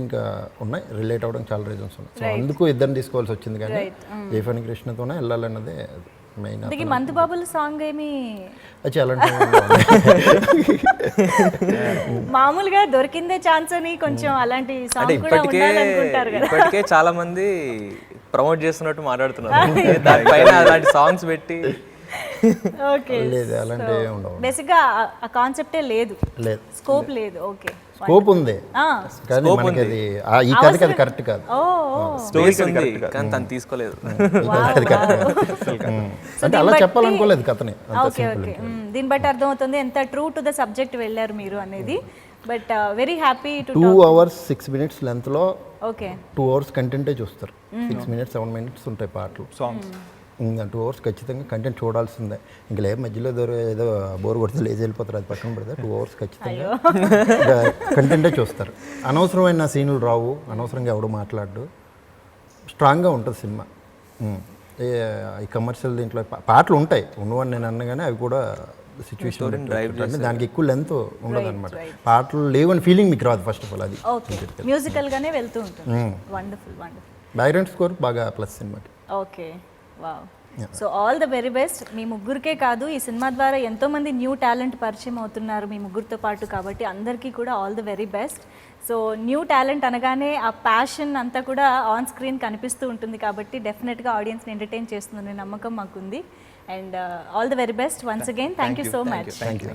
ఇంకా ఉన్నాయి, రిలేట్ అవ్వడం చాలా రీజన్స్ ఉన్నాయి. సో అందుకు ఇద్దరిని తీసుకోవాల్సి వచ్చింది. కానీ జైఫాని కృష్ణతోనే వెళ్ళాలన్నదే మెయిన్. మంతు బాబుల సాంగ్ ఏమి చాలా మామూలుగా దొరికిందే ఛాన్స్ అని కొంచెం అలాంటి సాంగ్ కూడా ఉండాలనుకుంటారు కదా. ఇప్పటికే చాలా మంది ప్రమోట్ చేస్తున్నట్టు మాట్లాడుతున్నారు, దానిపైన అలాంటి సాంగ్స్ పెట్టి. ఓకే, లేదు అలాంటి ఉండవు. బేసిక్గా ఆ కాన్సెప్టే లేదు, స్కోప్ లేదు. ఓకే, స్కోప్ ఉంది కానీ మనకి అది ఈ కథకి అది కరెక్ట్ కాదు. స్టోరీస్ ఉంది కానీ తను తీసుకోలేదు. అంటే అలా చెప్పాలనుకోలేదు కథని. ఓకే ఓకే, దీన్ని బట్టి అర్థమవుతుంది ఎంత ట్రూ టు ద సబ్జెక్ట్ వెళ్ళారు మీరు అనేది. But very happy to 2 hours 6 minutes లెంత్లో ఓకే 2 hours కంటెంటే చూస్తారు. 6 minutes 7 minutes ఉంటాయి పాటలు, సాంగ్స్. ఇంకా 2 hours ఖచ్చితంగా కంటెంట్ చూడాల్సిందే. ఇంకా లేదు మధ్యలో ఏదో బోర్ కొడితే లేచి వెళ్ళిపోతారు, అది పక్కన పెడితే 2 hours ఖచ్చితంగా కంటెంటే చూస్తారు. అనవసరమైన సీన్లు రావు, అనవసరంగా ఎవడు మాట్లాడు, స్ట్రాంగ్గా ఉంటుంది సినిమా. ఈ కమర్షియల్ దీంట్లో పాటలు ఉంటాయి ఉన్నవని నేను అన్నగానే అవి కూడా సిచ్యువేషన్ దానికి ఎక్కువ లెంత్ ఉండదు అనమాట. పాటలు లేవని ఫీలింగ్ మీకు రాదు ఫస్ట్ ఆఫ్ ఆల్. అది మ్యూజికల్గానే వెళ్తూ ఉంటుంది. Wonderful wonderful. బ్యాక్గ్రౌండ్ స్కోర్ బాగా ప్లస్ సినిమాకి. Okay, wow. So all the very best. మీ ముగ్గురికే కాదు, ఈ సినిమా ద్వారా ఎంతోమంది న్యూ టాలెంట్ పరిచయం అవుతున్నారు మీ ముగ్గురితో పాటు, కాబట్టి అందరికీ కూడా all the very best. So new talent అనగానే ఆ ప్యాషన్ అంతా కూడా ఆన్ స్క్రీన్ కనిపిస్తూ ఉంటుంది, కాబట్టి డెఫినెట్గా ఆడియన్స్ని ఎంటర్టైన్ చేస్తుందనే నమ్మకం మాకుంది. And all the very best once again. Thank you so much. Thank you.